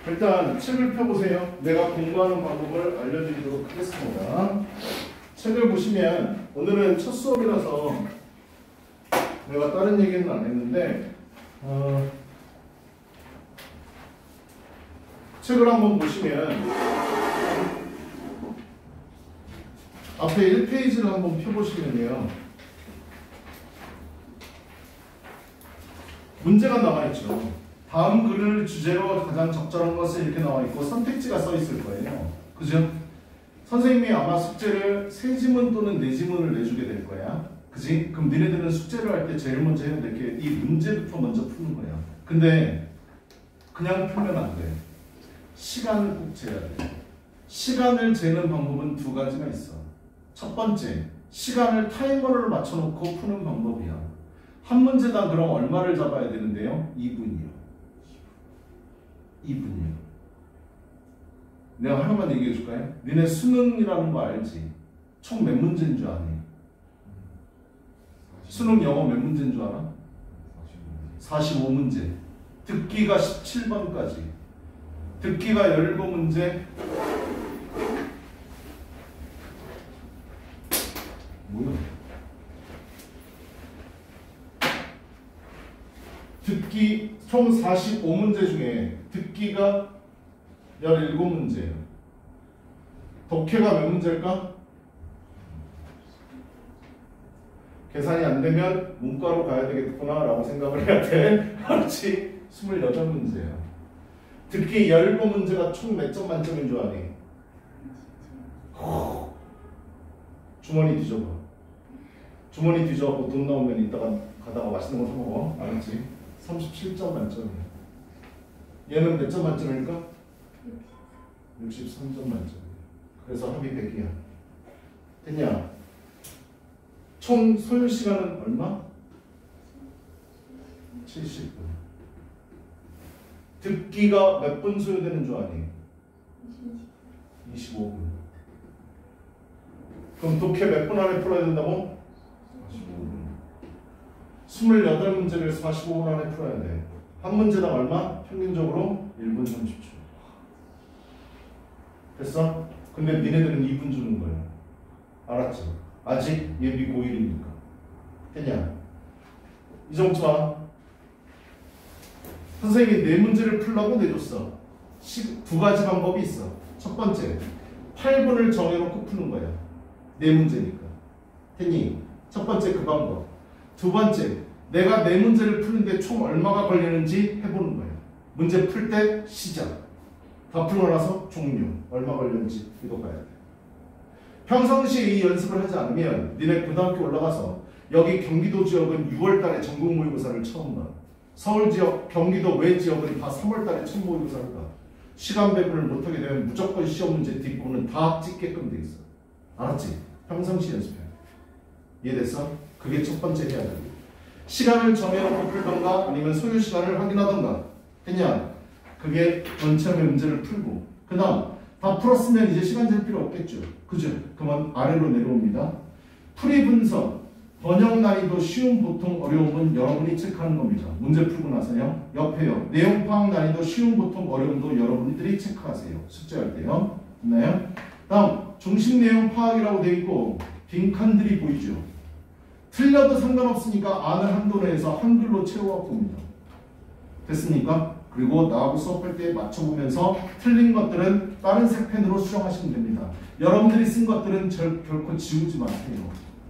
일단 책을 펴보세요. 내가 공부하는 방법을 알려드리도록 하겠습니다. 책을 보시면 오늘은 첫 수업이라서 내가 다른 얘기는 안 했는데 책을 한번 보시면 앞에 1페이지를 한번 펴보시면요. 문제가 나와있죠. 다음 글을 주제로 가장 적절한 것을 이렇게 나와있고 선택지가 써있을 거예요. 그죠? 선생님이 아마 숙제를 3지문 또는 4지문을 내주게 될 거야. 그지? 그럼 니네들은 숙제를 할 때 제일 먼저 해야 될 게 이 문제부터 먼저 푸는 거야. 근데 그냥 풀면 안 돼. 시간을 꼭 재야 돼. 시간을 재는 방법은 2가지가 있어. 첫 번째, 시간을 타이머를 맞춰놓고 푸는 방법이야. 한 문제당 그럼 얼마를 잡아야 되는데요? 2분이요. 2분이요. 내가 하나만 얘기해 줄까요? 니네 수능이라는 거 알지? 총 몇 문제인 줄 아니? 수능 영어 몇 문제인 줄 알아? 45문제. 듣기가 17번까지. 듣기가 17문제. 뭐야? 듣기 총 45문제 중에 듣기가 17문제예요. 독해가 몇 문제일까? 계산이 안 되면 문과로 가야 되겠구나 라고 생각을 해야 돼. 그렇지? 28문제야. 듣기 17문제가 총 몇 점 만점인 줄 아니? 주머니 뒤져봐. 주머니 뒤져갖고 돈 나오면 이따가 가다가 맛있는 거 사 먹어. 알았지? 37점 만점이야. 얘는 몇 점 만점일까? 63점 만점이야. 그래서 합이 100이야. 됐냐? 총 소요 시간은 얼마? 70분. 듣기가 몇 분 소요되는 줄 아니? 25분. 그럼 독해 몇 분 안에 풀어야 된다고? 28문제를 45분 안에 풀어야 돼. 한 문제당 얼마? 평균적으로 1분 30초. 됐어? 근데 니네들은 2분 주는 거야. 알았지? 아직 예비 고1이니까. 됐냐? 잊어먹지 마. 선생님이 4문제를 풀라고 내줬어. 2가지 방법이 있어. 첫 번째, 8분을 정해놓고 푸는 거야. 4문제니까. 됐니? 첫 번째 그 방법. 두 번째, 내가 4문제를 푸는데 총 얼마가 걸리는지 해보는 거예요. 문제 풀 때 시작. 다 풀고 나서 종료. 얼마 걸렸는지 이거 봐야 돼. 평상시에 이 연습을 하지 않으면 니네 고등학교 올라가서 여기 경기도 지역은 6월 달에 전국 모의고사를 처음 봐. 서울 지역, 경기도 외 지역은 다 3월 달에 첫 모의고사를 봐. 시간 배분을 못하게 되면 무조건 시험 문제 뒷부분은 다 찍게끔 돼 있어. 알았지? 평상시 연습해. 이해됐어? 그게 첫 번째 해야 돼. 시간을 정해놓고 풀던가 아니면 소요 시간을 확인하던가. 됐냐? 그게 전체의 문제를 풀고 그 다음 다 풀었으면 이제 시간 잴 필요 없겠죠. 그죠? 그러면 아래로 내려옵니다. 풀이 분석, 번역 난이도 쉬움 보통 어려움은 여러분이 체크하는 겁니다. 문제 풀고 나서요. 옆에요. 내용 파악 난이도 쉬움 보통 어려움도 여러분들이 체크하세요. 숙제할 때요. 됐나요? 다음 중심 내용 파악이라고 되어 있고 빈칸들이 보이죠. 틀려도 상관없으니까 아는 한도 내에서 한글로 채워 봅니다. 됐습니까? 그리고 나하고 수업할 때 맞춰보면서 틀린 것들은 다른 색펜으로 수정하시면 됩니다. 여러분들이 쓴 것들은 결코 지우지 마세요.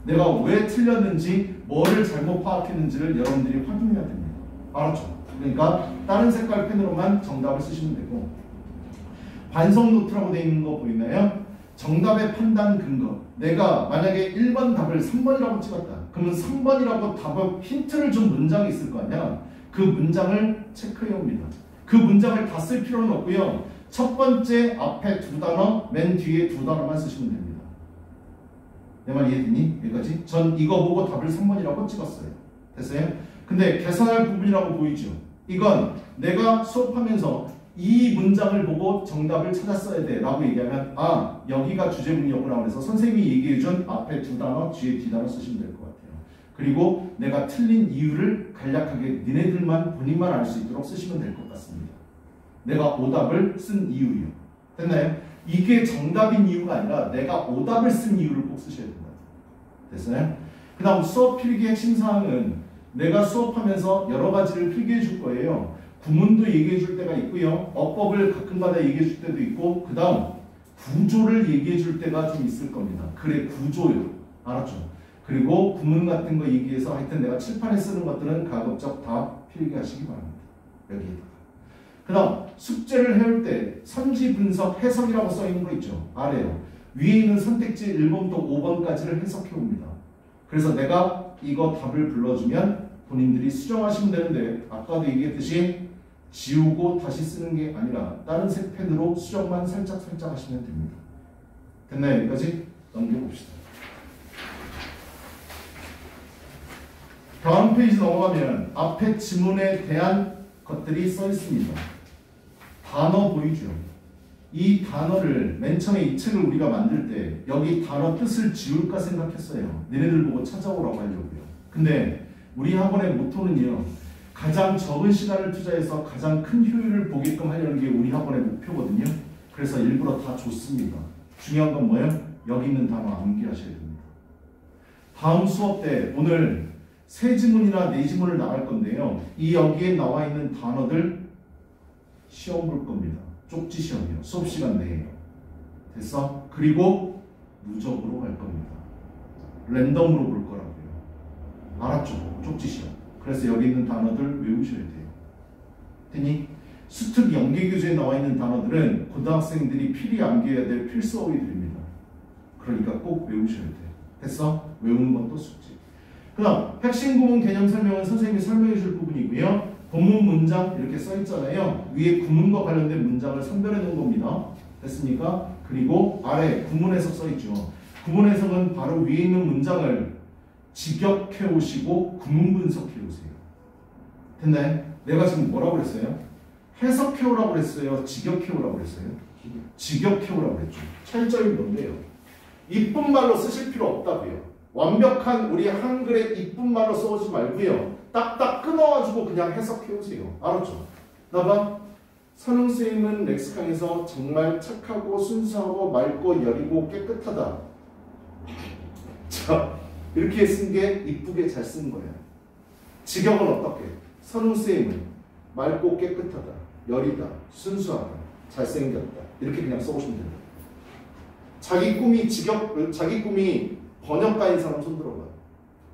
내가 왜 틀렸는지, 뭐를 잘못 파악했는지를 여러분들이 확인해야 됩니다. 알았죠? 그러니까 다른 색깔 펜으로만 정답을 쓰시면 되고 반성 노트라고 되어 있는 거 보이나요? 정답의 판단 근거. 내가 만약에 1번 답을 3번이라고 찍었다. 그러면 3번이라고 답을 힌트를 준 문장이 있을 거 아니야? 그 문장을 체크해 옵니다. 그 문장을 다 쓸 필요는 없고요. 첫 번째 앞에 2단어, 맨 뒤에 2단어만 쓰시면 됩니다. 내 말 이해됐니? 여기까지? 전 이거 보고 답을 3번이라고 찍었어요. 됐어요? 근데 개선할 부분이라고 보이죠? 이건 내가 수업하면서 이 문장을 보고 정답을 찾았어야 돼 라고 얘기하면 아 여기가 주제문이었구나 그래서 선생님이 얘기해준 앞에 2단어 뒤에 D단어 쓰시면 될 것 같아요. 그리고 내가 틀린 이유를 간략하게 니네들만 본인만 알 수 있도록 쓰시면 될 것 같습니다. 내가 오답을 쓴 이유요. 됐나요? 이게 정답인 이유가 아니라 내가 오답을 쓴 이유를 꼭 쓰셔야 된다. 됐어요? 그 다음 수업 필기 핵심 사항은 내가 수업하면서 여러 가지를 필기해 줄 거예요. 구문도 얘기해 줄 때가 있고요. 어법을 가끔가다 얘기해 줄 때도 있고, 그 다음 구조를 얘기해 줄 때가 좀 있을 겁니다. 그래, 구조요. 알았죠? 그리고 구문 같은 거 얘기해서 하여튼 내가 칠판에 쓰는 것들은 가급적 다 필기하시기 바랍니다. 여기에다가. 그 다음 숙제를 해올 때 선지 분석 해석이라고 써 있는 거 있죠. 아래요. 위에 있는 선택지 1번부터 5번까지를 해석해 옵니다. 그래서 내가 이거 답을 불러주면 본인들이 수정하시면 되는데, 아까도 얘기했듯이 지우고 다시 쓰는 게 아니라 다른 색 펜으로 수정만 살짝 하시면 됩니다. 됐나요? 여기까지? 넘겨봅시다. 다음 페이지 넘어가면 앞에 지문에 대한 것들이 써 있습니다. 단어 보이죠? 이 단어를 맨 처음에 이 책을 우리가 만들 때 여기 단어 뜻을 지울까 생각했어요. 너네들 보고 찾아오라고 하려고요. 근데 우리 학원의 모토는요, 가장 적은 시간을 투자해서 가장 큰 효율을 보게끔 하려는 게 우리 학원의 목표거든요. 그래서 일부러 다 줬습니다. 중요한 건 뭐예요? 여기 있는 단어 암기하셔야 됩니다. 다음 수업 때 오늘 세 지문이나 네 지문을 나갈 건데요. 이 여기에 나와 있는 단어들 시험 볼 겁니다. 쪽지 시험이요. 수업 시간 내에요. 됐어? 그리고 누적으로 갈 겁니다. 랜덤으로 볼 거라고요. 알았죠? 쪽지 시험. 그래서 여기 있는 단어들 외우셔야 돼요. 됐니? 수특 연계교재에 나와 있는 단어들은 고등학생들이 필히 암기해야 될 필수 어휘들입니다. 그러니까 꼭 외우셔야 돼요. 됐어? 외우는 것도 숙제. 그 다음 핵심 구문 개념 설명은 선생님이 설명해 줄 부분이고요. 본문 문장 이렇게 써 있잖아요. 위에 구문과 관련된 문장을 선별해 놓은 겁니다. 됐습니까? 그리고 아래 구문 해석 써 있죠. 구문 해석은 바로 위에 있는 문장을 직역해 오시고 구문 분석해 오세요. 됐나요? 내가 지금 뭐라고 그랬어요? 해석해 오라고 그랬어요? 직역해 오라고 그랬어요? 직역해 오라고 그랬죠. 차이점이 뭔데요? 이쁜 말로 쓰실 필요 없다고요. 완벽한 우리 한글의 이쁜 말로 써오지 말고요. 딱딱 끊어가지고 그냥 해석해 오세요. 알았죠? 나봐. 선웅쌤은 렉스강에서 정말 착하고 순수하고 맑고 여리고 깨끗하다. 자, 이렇게 쓴 게 이쁘게 잘 쓴 거예요. 직역은 어떻게? 선웅쌤은 맑고 깨끗하다, 여리다, 순수하다, 잘생겼다. 이렇게 그냥 써오시면 됩니다. 자기 꿈이 자기 꿈이 번역가인 사람 손 들어봐.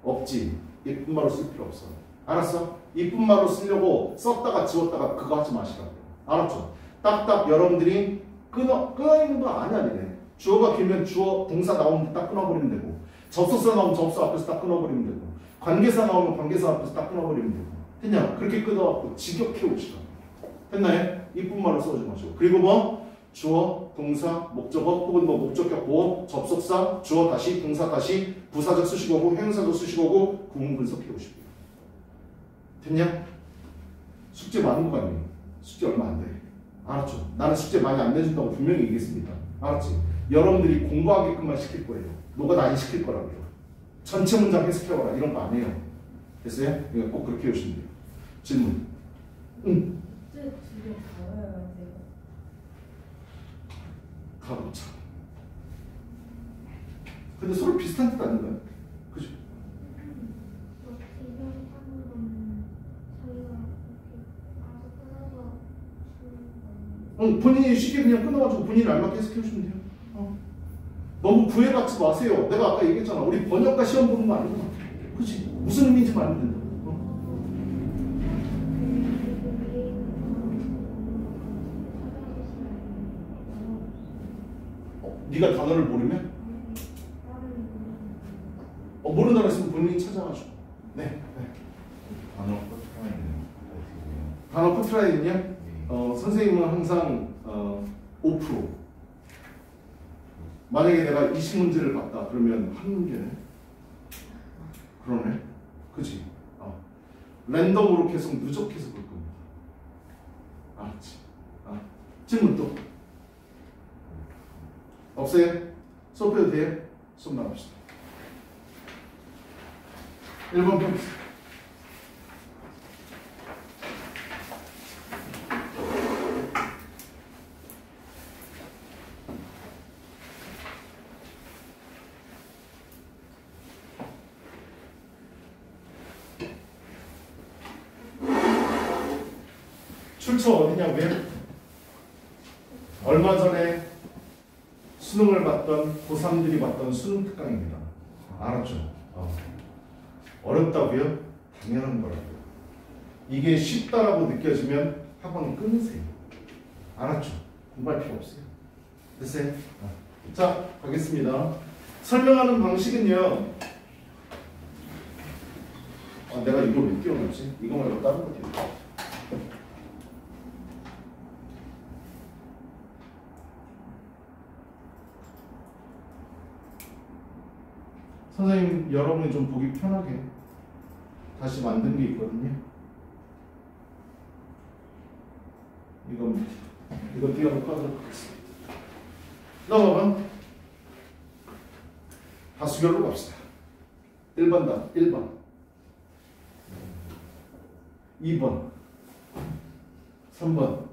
없지. 이쁜 말로 쓸 필요 없어. 알았어? 이쁜 말로 쓰려고 썼다가 지웠다가 그거 하지 마시라고. 알았죠? 딱딱 여러분들이 끊어있는 거 아니야, 니네. 주어가 길면 주어 동사 나오면 딱 끊어버리면 되고, 접속사 나오면 접속 앞에서 딱 끊어버리면 되고, 관계사 나오면 관계사 앞에서 딱 끊어버리면 되고. 됐냐? 그렇게 끊어갖고 직역해 옵시다. 됐나요? 이쁜 말로 써오지 마시고. 그리고 뭐? 주어, 동사, 목적어, 혹은 뭐 목적격 보어, 접속사, 주어 다시, 동사 다시, 부사적 수식어고, 형용사적 수식어고, 구문 분석해 오시고. 됐냐? 숙제 많은 거 아니에요? 숙제 얼마 안 돼. 알았죠? 나는 숙제 많이 안 내준다고 분명히 얘기했습니다. 알았지? 여러분들이 공부하게끔만 시킬 거예요. 너가 안 시킬 거라고요. 전체 문장 해석해봐라. 이런 거 안 해요. 됐어요? 이거 꼭 그렇게 해오시면 돼요. 질문. 응. 가급적. 근데 서로 비슷한 뜻 아닌가요? 그죠? 본인이 쉽게 그냥 끊어가지고 본인이 알맞게 해석해주시면 돼요. 너무 구애받지 마세요. 내가 아까 얘기했잖아. 우리 번역가 시험 보는 거 아니구나. 그치? 무슨 의미인지 알면 된다. 네가 단어를 모르면? 모른다고 했으면 본인이 찾아가지고. 네. 단어 포트라이는 단어 포트라이는요? 선생님은 항상 5%. 만약에 내가 20문제를 봤다 그러면 한 문제네. 그러네. 그치? 랜덤으로 계속 누적해서 볼 겁니다. 알았지? 질문 또? 없어요? 수업해도 돼요? 수업 나갑시다. 1번 펴보세요. 출처 어디냐고요? 얼마 전에 수능을 봤던 고3들이 봤던 수능 특강입니다. 알았죠? 어렵다고요? 당연한 거라고요. 이게 쉽다라고 느껴지면 학원 끊으세요. 알았죠? 공부할 필요 없어요. 됐어요? 자, 가겠습니다. 설명하는 방식은요. 내가 이걸 왜 띄워놨지? 이거 말고 다른 거 띄워. 선생님, 여러분이 좀 보기 편하게 다시 만든 게 있거든요. 이거 띄워놓고 하도록 하겠습니다. 넘어가. 다수결로 갑시다. 1번다. 1번. 2번. 3번.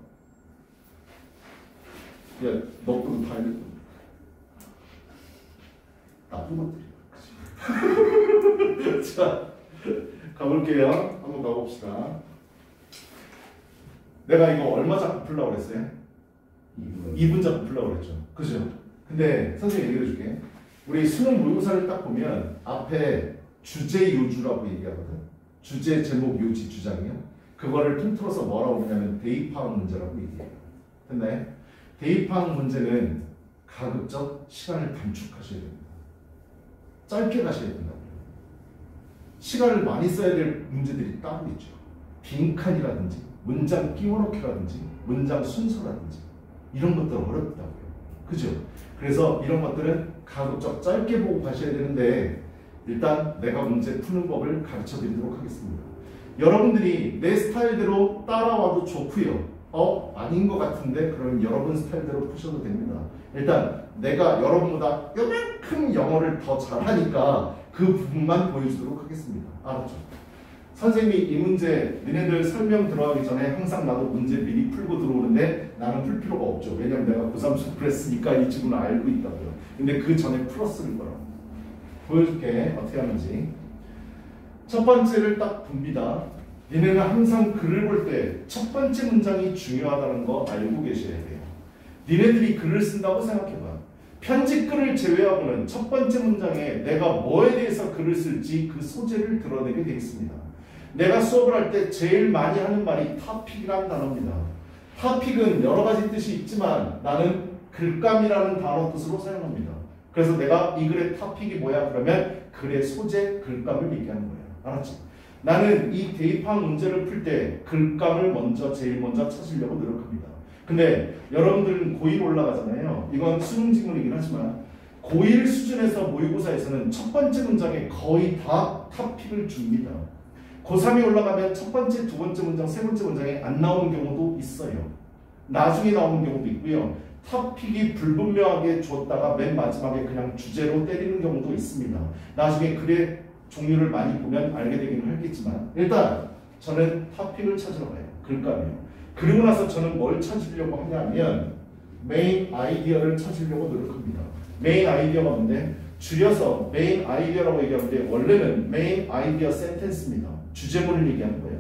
야, 너 거도 다 읽을 겁니다. 나쁜 것들이야. 자, 가볼게요. 한번 가봅시다. 내가 이거 얼마 자꾸 풀라고 그랬어요? 2분 자꾸 풀라고 그랬죠. 그죠? 근데 선생님 얘기해 줄게. 우리 수능 모의고사를 딱 보면 앞에 주제 요주라고 얘기하거든. 주제, 제목, 요지, 주장이요. 그거를 통틀어서 뭐라고 하냐면 대입파악 문제라고 얘기해요. 됐나요? 대입파악 문제는 가급적 시간을 단축하셔야 됩니다. 짧게 가셔야 된다고요. 시간을 많이 써야 될 문제들이 따로 있죠. 빈칸이라든지 문장 끼워넣기라든지 문장 순서라든지 이런 것들 어렵다고요. 그죠? 그래서 이런 것들은 가급적 짧게 보고 가셔야 되는데 일단 내가 문제 푸는 법을 가르쳐 드리도록 하겠습니다. 여러분들이 내 스타일대로 따라와도 좋고요. 아닌 것 같은데 그러면 여러분 스타일대로 푸셔도 됩니다. 일단 내가 여러분보다 요만큼 영어를 더 잘하니까 그 부분만 보여주도록 하겠습니다. 알았죠? 선생님이 이 문제 니네들 설명 들어가기 전에 항상 나도 문제 미리 풀고 들어오는데 나는 풀 필요가 없죠. 왜냐면 내가 고3 수업을 했으니까 이 지문을 알고 있다고요. 근데 그 전에 풀었을 거라고. 보여줄게 어떻게 하는지. 첫 번째를 딱 봅니다. 니네는 항상 글을 볼 때 첫 번째 문장이 중요하다는 거 알고 계셔야 돼요. 니네들이 글을 쓴다고 생각해봐. 편집글을 제외하고는 첫 번째 문장에 내가 뭐에 대해서 글을 쓸지 그 소재를 드러내게 되어 있습니다. 내가 수업을 할 때 제일 많이 하는 말이 to픽이라는 단어입니다. to픽은 여러 가지 뜻이 있지만 나는 글감이라는 단어 뜻으로 사용합니다. 그래서 내가 이 글의 to픽이 뭐야? 그러면 글의 소재, 글감을 얘기하는 거예요. 알았지? 나는 이 대입학 문제를 풀 때 글감을 제일 먼저 찾으려고 노력합니다. 근데 여러분들은 고1 올라가잖아요. 이건 수능 지문이긴 하지만 고1 수준에서 모의고사에서는 첫 번째 문장에 거의 다 to픽을 줍니다. 고3이 올라가면 첫 번째, 두 번째 문장, 세 번째 문장에 안 나오는 경우도 있어요. 나중에 나오는 경우도 있고요. 토픽이 불분명하게 줬다가 맨 마지막에 그냥 주제로 때리는 경우도 있습니다. 나중에 글의 종류를 많이 보면 알게 되기는 하겠지만 일단 저는 토픽을 찾으러 가요. 글감이요. 그리고 나서 저는 뭘 찾으려고 하냐면 메인 아이디어를 찾으려고 노력합니다. 메인 아이디어가 뭔데? 줄여서 메인 아이디어라고 얘기하는데 원래는 메인 아이디어 센텐스입니다. 주제문을 얘기하는 거예요.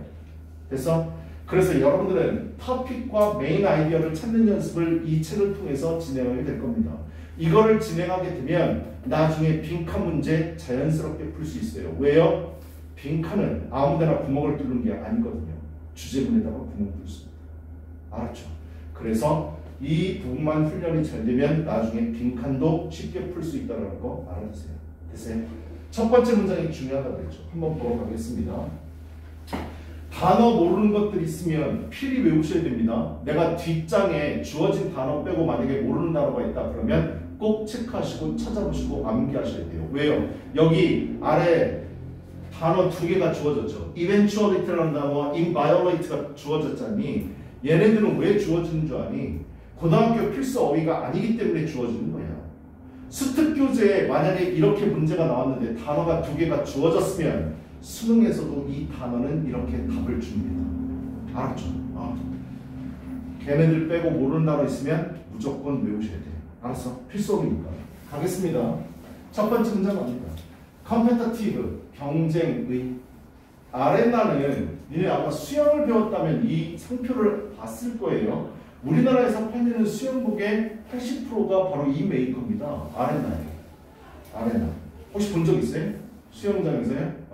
됐어? 그래서 여러분들은 토픽과 메인 아이디어를 찾는 연습을 이 책을 통해서 진행하게 될 겁니다. 이거를 진행하게 되면 나중에 빈칸 문제 자연스럽게 풀 수 있어요. 왜요? 빈칸은 아무데나 구멍을 뚫는 게 아니거든요. 주제문에다가 구멍 뚫습니다. 알았죠? 그래서 이 부분만 훈련이 잘 되면 나중에 빈칸도 쉽게 풀 수 있다는 거 알아주세요. 됐어요? 첫 번째 문장이 중요하다고 그랬죠. 한번 보러 가겠습니다. 단어 모르는 것들 있으면 필히 외우셔야 됩니다. 내가 뒷장에 주어진 단어 빼고 만약에 모르는 단어가 있다 그러면 꼭 체크하시고 찾아보시고 암기하셔야 돼요. 왜요? 여기 아래 단어 두 개가 주어졌죠. eventuality라는 단어와 inviolate가 주어졌잖니. 얘네들은 왜 주어지는 줄 아니? 고등학교 필수 어휘가 아니기 때문에 주어지는 거야. 수특교재에 만약에 이렇게 문제가 나왔는데 단어가 두 개가 주어졌으면 수능에서도 이 단어는 이렇게 답을 줍니다. 알았죠? 걔네들 빼고 모르는 단어 있으면 무조건 외우셔야 돼요. 알았어? 필수어휘니까. 가겠습니다. 첫 번째 문장 갑니다. competitive, 경쟁의. 아레나는 니네 아마 수영을 배웠다면 이 상표를 봤을 거예요. 우리나라에서 팔리는 수영복의 80%가 바로 이 메이커입니다. 아레나예요. 아레나. 혹시 본 적 있어요? 수영장에서요?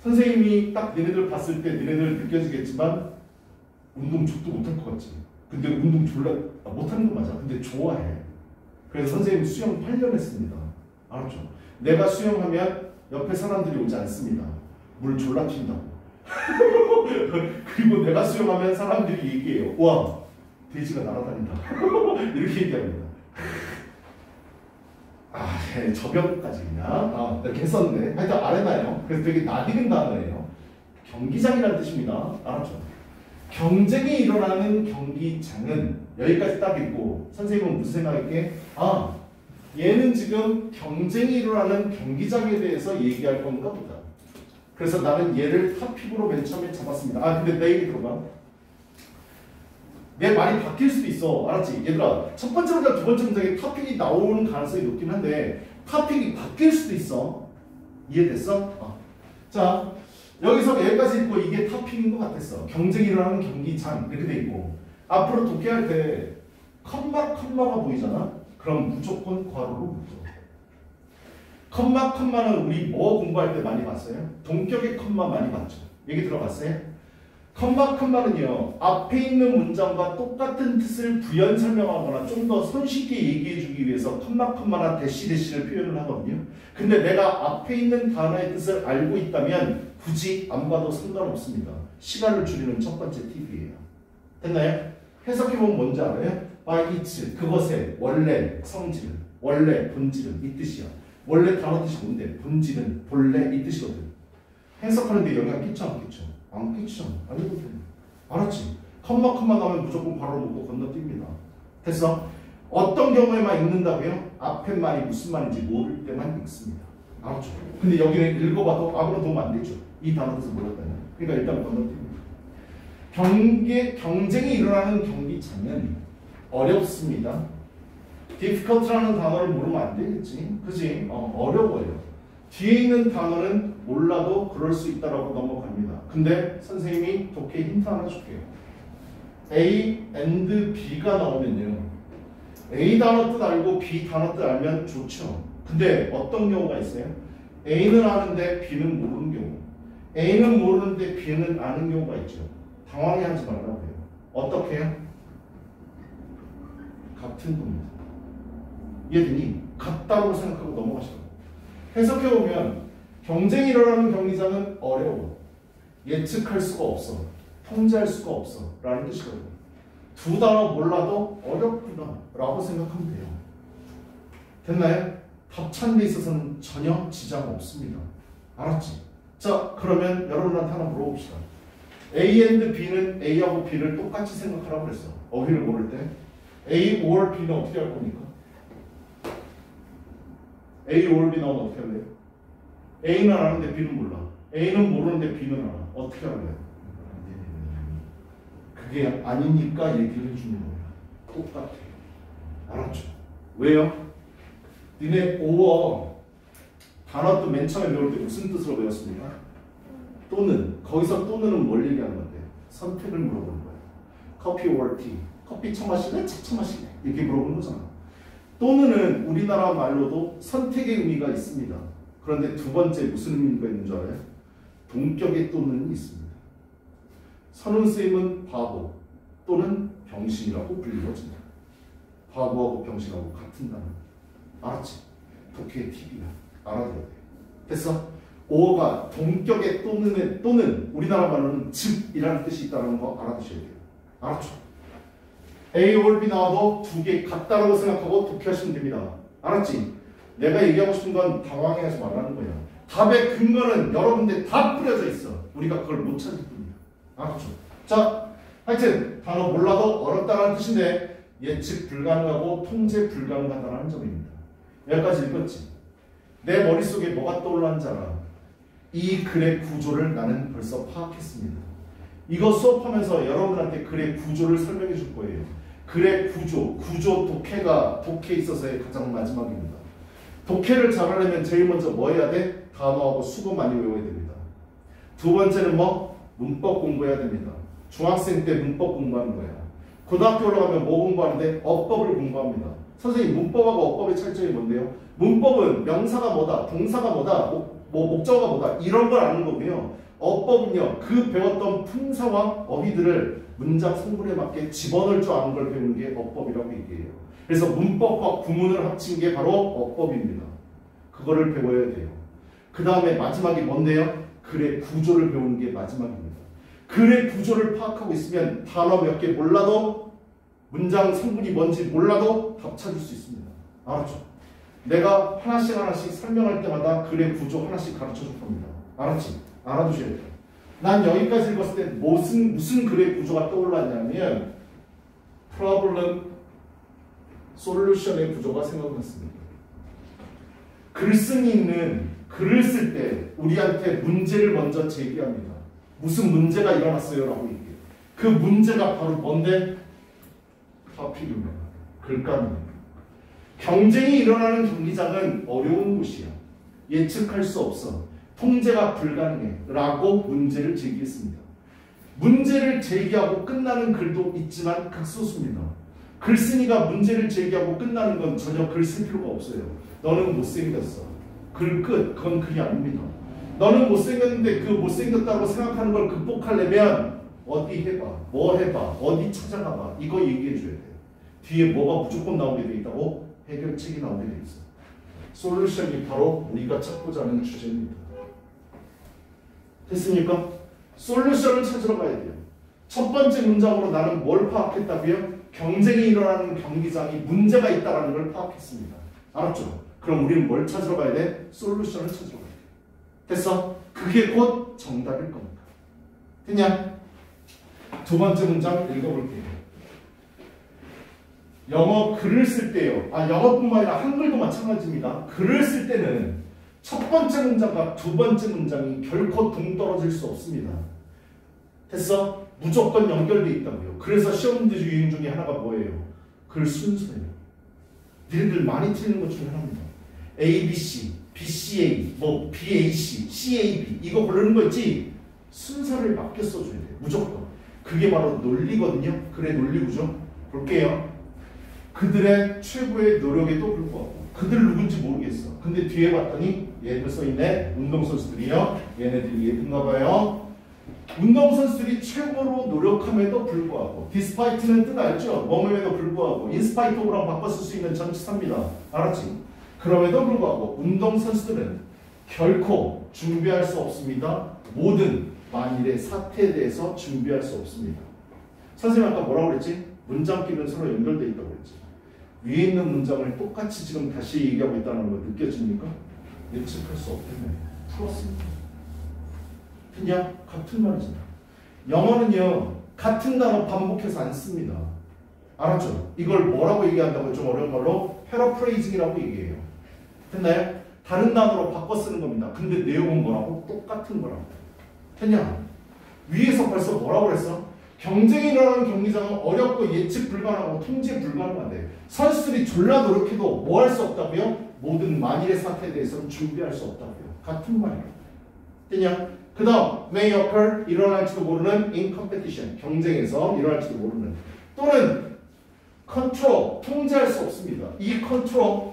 선생님이 딱 니네들 봤을 때 니네들 느껴지겠지만 운동 족도 못할 것 같지. 근데 운동 졸라 못하는 거 맞아. 근데 좋아해. 그래서 선생님 수영 8년 했습니다. 알았죠? 내가 수영하면 옆에 사람들이 오지 않습니다. 물 졸라 튄다고. 그리고 내가 수영하면 사람들이 얘기해요. 와, 돼지가 날아다닌다. 이렇게 얘기합니다. 네, 저병까지 그냥 이렇게 했었는데 하여튼 아레나예요. 그래서 되게 낯익은 단어예요. 경기장이라는 뜻입니다. 알았죠? 경쟁이 일어나는 경기장은 여기까지 딱 있고 선생님은 무슨 생각할게? 얘는 지금 경쟁이 일어나는 경기장에 대해서 얘기할 건가 보다. 그래서 나는 얘를 토픽으로 맨 처음에 잡았습니다. 근데 내 얘기 들어봐. 내 말이 바뀔 수도 있어. 알았지? 얘들아, 첫 번째 문장, 두 번째 문장에 토픽이 나오는 가능성이 높긴 한데 토픽이 바뀔 수도 있어. 이해됐어? 자, 여기서 여기까지 있고 이게 토픽인 것 같았어. 경쟁이 일어나는 경기장 이렇게 돼 있고 앞으로 독해할 때 컴마가 보이잖아? 그럼 무조건 괄호로 묶어. 컴마는 우리 뭐 공부할 때 많이 봤어요? 동격의 컴마 많이 봤죠? 얘기 들어봤어요? 컴마는요 앞에 있는 문장과 똑같은 뜻을 부연 설명하거나 좀 더 손쉽게 얘기해 주기 위해서 컴마나 대시를 표현을 하거든요. 근데 내가 앞에 있는 단어의 뜻을 알고 있다면 굳이 안 봐도 상관없습니다. 시간을 줄이는 첫 번째 팁이에요. 됐나요? 해석해보면 뭔지 알아요? by its, 그것의 원래 성질은, 원래 본질은 이 뜻이야. 원래 단어 뜻이 뭔데? 본질은, 본래 이 뜻이거든. 해석하는데 영향 끼쳐 안 끼쳐? 안 끼치잖아. 아니거든. 알았지? 컴마 나오면 무조건 바로 놓고 건너뜁니다. 됐어? 어떤 경우에만 읽는다고요? 앞에 말이 무슨 말인지 모를 때만 읽습니다. 알았죠? 근데 여기는 읽어봐도 아무런 도움 안 되죠. 이 단어 뜻을 몰랐다면. 그러니까 일단 건너뜁니다. 경쟁이 일어나는 경기장은 어렵습니다. difficult라는 단어를 모르면 안 되겠지. 그지? 어려워요. 뒤에 있는 단어는 몰라도 그럴 수 있다라고 넘어갑니다. 근데 선생님이 독해 힌트 하나 줄게요. A and B가 나오면요. A 단어 뜻 알고 B 단어 뜻 알면 좋죠. 근데 어떤 경우가 있어요? A는 아는데 B는 모르는 경우. A는 모르는데 B는 아는 경우가 있죠. 당황해하지 말라고 해요. 어떻게 해요? 같은 겁니다. 이해되니? 같다고 생각하고 넘어가시라고. 해석해보면 경쟁이 일어나는 경기장은 어려워. 예측할 수가 없어. 통제할 수가 없어. 라는 뜻이거든요. 두 단어 몰라도 어렵구나 라고 생각하면 돼요. 됐나요? 답 찾는 데 있어서는 전혀 지장 없습니다. 알았지? 자, 그러면 여러분한테 하나 물어봅시다. A and B는 A하고 B를 똑같이 생각하라고 그랬어. 어휘를 모를 때. A or B는 어떻게 할 겁니까? A or B 나오면 어떻게 할래요? A는 아는데 B는 몰라. A는 모르는데 B는 알아. 어떻게 할래요? 그게 아니니까 얘기를 해주는 거야. 똑같아. 알았죠? 왜요? 니네 5어 단어도 맨 처음에 배울 때 무슨 뜻으로 배웠습니까? 또는. 거기서 또는은 뭘 얘기하는 건데? 선택을 물어보는 거야. 커피 or tea. 커피 처마실래? 차 처마실래? 이렇게 물어보는 거잖아. 또는은 우리나라 말로도 선택의 의미가 있습니다. 그런데 두 번째 무슨 의미가 있는 줄 알아요? 동격의 또는이 있습니다. 선생님은 바보 또는 병신이라고 불리워진다. 바보하고 병신하고 같은 단어. 알았지? 독해의 팁이야. 알아둬야 돼. 됐어? 5가 동격의 또는 우리나라 말로는 즉이라는 뜻이 있다는 거 알아두셔야 돼요. 알았죠? A or B 나와도 두 개 같다라고 생각하고 독해하시면 됩니다. 알았지? 내가 얘기하고 싶은 건 당황해하지 말라는 거야. 답의 근거는 여러 군데 다 뿌려져 있어. 우리가 그걸 못 찾을 뿐이야. 알았죠? 자, 하여튼 단어 몰라도 어렵다는 뜻인데 예측 불가능하고 통제 불가능하다는 점입니다. 여기까지 읽었지? 내 머릿속에 뭐가 떠올랐는지 알아? 이 글의 구조를 나는 벌써 파악했습니다. 이거 수업하면서 여러분한테 글의 구조를 설명해 줄 거예요. 글의 구조 독해가 독해에 있어서의 가장 마지막입니다. 독해를 잘하려면 제일 먼저 뭐 해야 돼? 단어하고 수거 많이 외워야 됩니다. 두 번째는 뭐? 문법 공부해야 됩니다. 중학생 때 문법 공부하는 거야. 고등학교 올라가면 뭐 공부하는데? 어법을 공부합니다. 선생님 문법하고 어법의 차이점이 뭔데요? 문법은 명사가 뭐다, 동사가 뭐다, 목적어가 뭐다 이런 걸 아는 거고요. 어법은요, 그 배웠던 품사와 어휘들을 문장 성분에 맞게 집어넣을 줄 아는 걸 배우는 게 어법이라고 얘기해요. 그래서 문법과 구문을 합친 게 바로 어법입니다. 그거를 배워야 돼요. 그 다음에 마지막이 뭔데요? 글의 구조를 배우는 게 마지막입니다. 글의 구조를 파악하고 있으면 단어 몇 개 몰라도 문장 성분이 뭔지 몰라도 답 찾을 수 있습니다. 알았죠? 내가 하나씩 설명할 때마다 글의 구조 하나씩 가르쳐 줄 겁니다. 알았지? 알아두셔야 돼요. 난 여기까지 읽었을 때 무슨 글의 구조가 떠올랐냐면 problem solution의 구조가 생각났습니다. 글쓴이 있는 글을 쓸 때 우리한테 문제를 먼저 제기합니다. 무슨 문제가 일어났어요? 라고 얘기해요. 그 문제가 바로 뭔데? 토픽입니다. 글감입니다. 경쟁이 일어나는 경기장은 어려운 곳이야. 예측할 수 없어. 통제가 불가능해. 라고 문제를 제기했습니다. 문제를 제기하고 끝나는 글도 있지만 극소수입니다. 글쓴이가 문제를 제기하고 끝나는 건 전혀 글 쓸 필요가 없어요. 너는 못생겼어. 글 끝. 그건 글이 아닙니다. 너는 못생겼는데 그 못생겼다고 생각하는 걸 극복하려면 어디 해봐, 뭐 해봐, 어디 찾아가봐 이거 얘기해줘야 돼. 뒤에 뭐가 무조건 나오게 돼 있다고? 해결책이 나오게 돼 있어. 솔루션이 바로 우리가 찾고자 하는 주제입니다. 됐습니까? 솔루션을 찾으러 가야 돼요. 첫 번째 문장으로 나는 뭘 파악했다고요? 경쟁이 일어나는 경기장이 문제가 있다는 걸 파악했습니다. 알았죠? 그럼 우리는 뭘 찾으러 가야 돼? 솔루션을 찾으러 가야 돼. 됐어? 그게 곧 정답일 겁니다. 됐냐? 두 번째 문장 읽어볼게요. 영어 글을 쓸 때요. 영어뿐만 아니라 한글도 마찬가지입니다. 글을 쓸 때는 첫 번째 문장과 두 번째 문장이 결코 동떨어질 수 없습니다. 됐어? 무조건 연결되어 있다고요. 그래서 시험 문제 유형 중에 하나가 뭐예요? 글 순서예요. 니들 많이 틀리는 것 중에 하나입니다. ABC, BCA, BAC, CAB 이거 부르는 거 있지? 순서를 맞게 써줘야 돼요. 무조건. 그게 바로 논리거든요. 글의 논리 구조. 볼게요. 그들의 최고의 노력에도 불구하고 그들 누군지 모르겠어. 근데 뒤에 봤더니 얘들 써있네. 운동선수들이요. 얘네들이 얘든가 봐요. 운동선수들이 최고로 노력함에도 불구하고 despite는 뜻 알죠? 뭐뭐에도 불구하고 in spite of랑 바꿔 쓸 수 있는 전치사입니다. 알았지? 그럼에도 불구하고 운동선수들은 결코 준비할 수 없습니다. 모든 만일의 사태에 대해서 준비할 수 없습니다. 선생님 아까 뭐라고 그랬지? 문장끼리는 서로 연결되어 있다고 그랬지. 위에 있는 문장을 똑같이 지금 다시 얘기하고 있다는 거 느껴집니까? 예측할 수 없겠네. 풀었습니다. 그냥 같은 말이잖아. 영어는요 같은 단어 반복해서 안 씁니다. 알았죠? 이걸 뭐라고 얘기한다고 좀 어려운 걸로 패러프레이징이라고 얘기해요. 됐나요? 다른 단어로 바꿔 쓰는 겁니다. 근데 내용은 뭐라고? 똑같은 거라고. 됐냐? 위에서 벌써 뭐라고 그랬어? 경쟁이 일어나는 경기장은 어렵고 예측 불가능하고 통제 불가능한데 선수들이 졸라 노력해도 뭐 할 수 없다고요? 모든 만일의 사태에 대해서는 준비할 수 없다고요. 같은 말이에요. 됐냐? 그 다음 may occur 일어날지도 모르는 in competition 경쟁에서 일어날지도 모르는 또는 control 통제할 수 없습니다. 이 control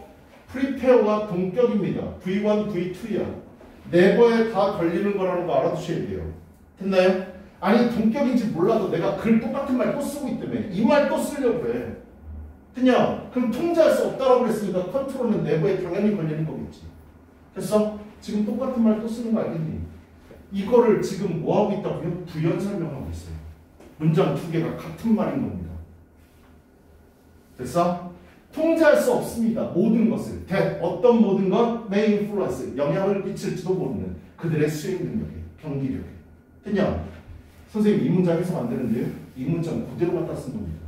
prepare와 동격입니다. V1, V2야. 네버에 다 걸리는 거라는 거 알아두셔야 돼요. 됐나요? 아니 동격인지 몰라도 내가 글 똑같은 말 또 쓰고 있다며 이 말 또 쓰려고 해. 그냥 그럼 통제할 수 없다라고 그랬으니까 컨트롤은 네버에 당연히 걸리는 거겠지. 됐어? 지금 똑같은 말 또 쓰는 거 알겠니? 이거를 지금 뭐하고 있다고요? 부연 설명하고 있어요. 문장 두 개가 같은 말인 겁니다. 됐어? 통제할 수 없습니다. 모든 것을. 어떤 모든 것? may influence. 영향을 끼칠지도 모르는 그들의 수행 능력에, 경기력에. 됐냐? 선생님 이 문장 해석 안 되는데요? 이 문장 그대로 갖다 쓴 겁니다.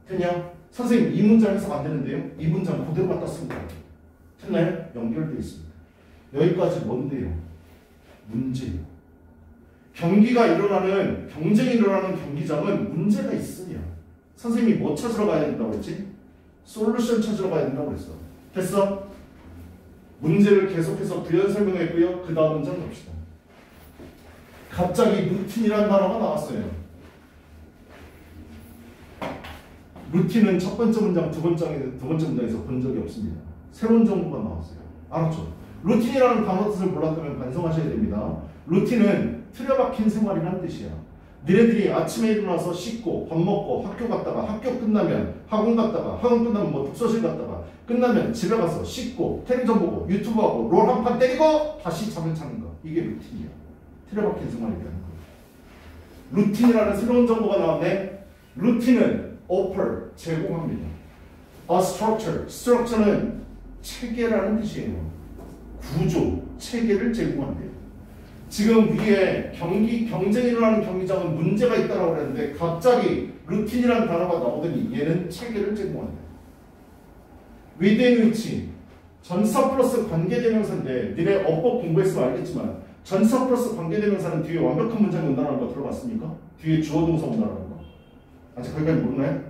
됐냐? 선생님 이 문장 해석 안 되는데요? 이 문장 그대로 갖다 쓴 거예요. 됐나요? 연결되어 있습니다. 여기까지 뭔데요? 문제예요. 경기가 일어나는, 경쟁이 일어나는 경기장은 문제가 있으냐? 선생님이 뭐 찾으러 가야 된다고 했지? 솔루션 찾으러 가야 된다고 그랬어. 됐어? 문제를 계속해서 부연 설명했고요. 그 다음 문장 갑시다. 갑자기 루틴이라는 단어가 나왔어요. 루틴은 첫 번째 문장, 두 번째 문장에서 본 적이 없습니다. 새로운 정보가 나왔어요. 알았죠? 루틴이라는 단어 뜻을 몰랐다면 반성하셔야 됩니다. 루틴은 틀어박힌 생활이라는 뜻이야. 너네들이 아침에 일어나서 씻고 밥 먹고 학교 갔다가 학교 끝나면 학원 갔다가 학원 끝나면 뭐 독서실 갔다가 끝나면 집에 가서 씻고 텔레비전 보고 유튜브 하고 롤 한 판 때리고 다시 잠을 자는 거. 이게 루틴이야. 틀어박힌 생활이라는 거. 루틴이라는 새로운 정보가 나왔네. 루틴은 offer, 제공합니다. A structure, structure는 체계라는 뜻이에요. 구조, 체계를 제공한대요. 지금 위에 경쟁이 일어나는 경기장은 문제가 있다고 그랬는데 갑자기 루틴이라는 단어가 나오더니 얘는 체계를 제공한다. within which 전사 플러스 관계대명사인데 니네 어법 공부했으면 알겠지만 전사 플러스 관계대명사는 뒤에 완벽한 문장이 온다는 거 들어봤습니까? 뒤에 주어 동사 온다는 거 아직 거기까지 모르나요?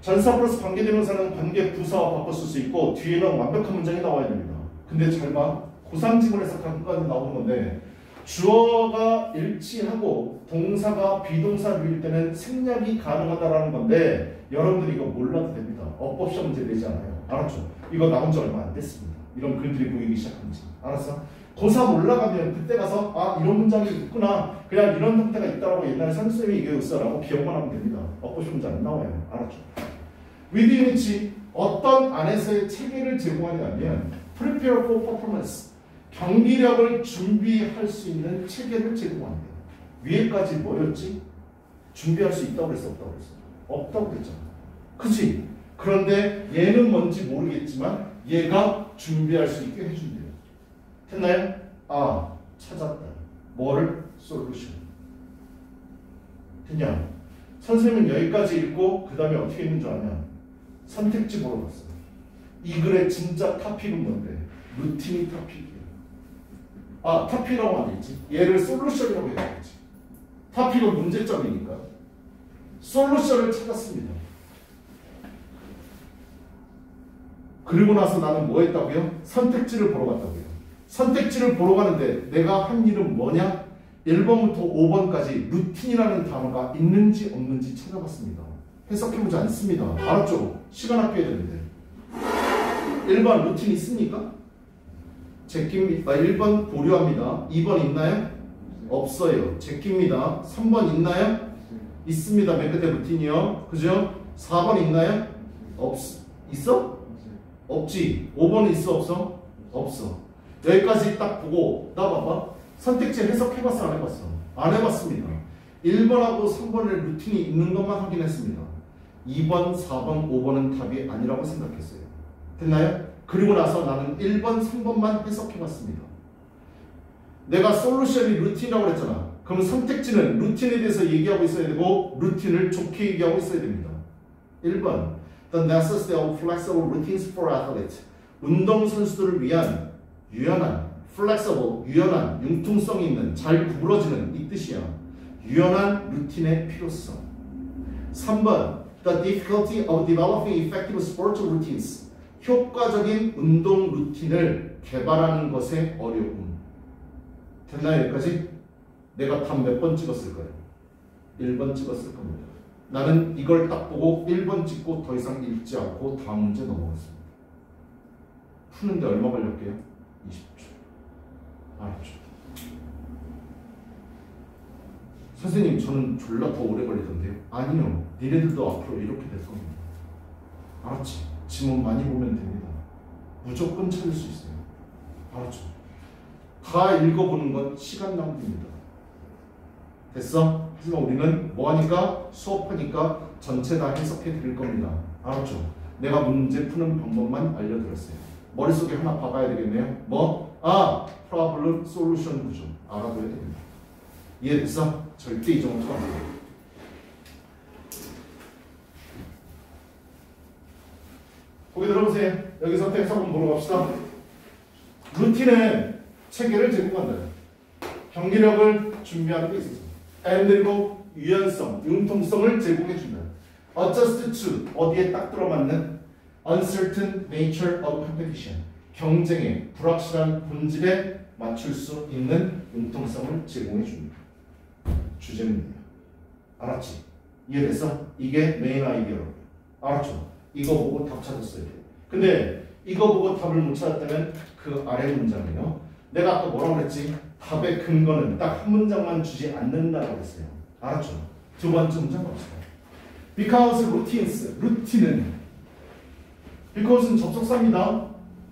전사 플러스 관계대명사는 관계 부사와 바꿔 쓸 수 있고 뒤에는 완벽한 문장이 나와야 됩니다. 근데 잘 봐. 고상지문에서 가끔가다 나오는 건데 주어가 일치하고 동사가 비동사를 때는 생략이 가능하다라는 건데 여러분들이 이거 몰라도 됩니다. 어법 시험 문제 되지 않아요. 알았죠? 이거 나온 지 얼마 안 됐습니다. 이런 글들이 보이기 시작한지. 알았어? 고3 올라가면 그때 가서 아 이런 문장이 있구나. 그냥 이런 형태가 있다라고 옛날에 선생님이 얘기했어라고 기억만 하면 됩니다. 어법 시험 문제 안 나와요. 알았죠? within which 어떤 안에서의 체계를 제공하냐면 prepare for performance 경기력을 준비할 수 있는 체계를 제공합니다. 위에까지 뭐였지? 준비할 수 있다고 그랬어? 없다고 그랬어? 없다고 그랬잖아. 그치? 그런데 얘는 뭔지 모르겠지만 얘가 준비할 수 있게 해준대요. 됐나요? 아, 찾았다. 뭐를? 솔루션. 됐냐? 선생님은 여기까지 읽고 그 다음에 어떻게 했는 줄 아냐? 선택지 보러 갔어. 이 글의 진짜 토픽은 뭔데? 루틴이 토픽이야. 아, 토픽이라고 하면 되지. 얘를 솔루션이라고 해야겠지. 토픽은 문제점이니까. 솔루션을 찾았습니다. 그리고 나서 나는 뭐 했다고요? 선택지를 보러 갔다고요. 선택지를 보러 가는데 내가 한 일은 뭐냐? 1번부터 5번까지 루틴이라는 단어가 있는지 없는지 찾아봤습니다. 해석해보지 않습니다. 알았죠? 시간 아껴야 되는데. 1번 루틴 있습니까? 제낍니다. 1번 보류합니다. 2번 있나요? 없어요. 제낍니다. 3번 있나요? 있습니다. 맨 끝에 루틴이요. 그죠? 4번 있나요? 있어? 없지. 5번은 있어 없어? 없어. 여기까지 딱 보고 나 봐봐. 선택지 해석해봤어 안 해봤어? 안 해봤습니다. 1번하고 3번의 루틴이 있는 것만 확인했습니다. 2번, 4번, 5번은 답이 아니라고 생각했어요. 됐나요? 그리고 나서 나는 1번, 3번만 해석해봤습니다. 내가 솔루션이 루틴이라고 그랬잖아. 그럼 선택지는 루틴에 대해서 얘기하고 있어야 되고 루틴을 좋게 얘기하고 있어야 됩니다. 1번 The necessity of flexible routines for athletes 운동선수들을 위한 유연한 flexible, 유연한, 융통성이 있는, 잘 구부러지는 이 뜻이야. 유연한 루틴의 필요성. 3번 The difficulty of developing effective sport routines 효과적인 운동 루틴을 개발하는 것의 어려움. 됐나요? 여기까지? 내가 답 몇 번 찍었을 거예요? 1번 찍었을 겁니다. 나는 이걸 딱 보고 1번 찍고 더 이상 읽지 않고 다음 문제 넘어갔습니다. 푸는데 얼마 걸렸게요? 20초. 알았죠? 선생님 저는 졸라 더 오래 걸리던데요? 아니요. 니네들도 앞으로 이렇게 될 겁니다. 알았지? 지문 많이 보면 됩니다. 무조건 찾을 수 있어요. 알았죠? 다 읽어보는 건 시간 낭비입니다. 됐어? 하지만 우리는 뭐하니까? 수업하니까 전체 다 해석해 드릴 겁니다. 알았죠? 내가 문제 푸는 방법만 알려드렸어요. 머릿속에 하나 박아야 되겠네요. 뭐? 아! 프로블럼 솔루션 구조 알아둬야 됩니다. 이해됐어? 절대 이 정도 안 돼요. 보기 들어보세요. 여기서 해석 한번 보러 갑시다. 루틴은 체계를 제공한다. 경기력을 준비하는 데 있어서. 그리고 유연성, 융통성을 제공해준다. Adjust to 어디에 딱 들어맞는 uncertain nature of competition 경쟁의 불확실한 본질에 맞출 수 있는 융통성을 제공해줍니다. 주제문이에요. 알았지? 이해됐어? 이게 메인 아이디어라고. 알았죠? 이거 보고 답 찾았어야 돼. 근데 이거 보고 답을 못 찾았다면 그 아래 문장이에요. 내가 아까 뭐라고 그랬지? 답의 근거는 딱 한 문장만 주지 않는다고 했어요. 알았죠? 두 번째 문장 봅시다. Because routines, 루틴은 Because는 접속사입니다.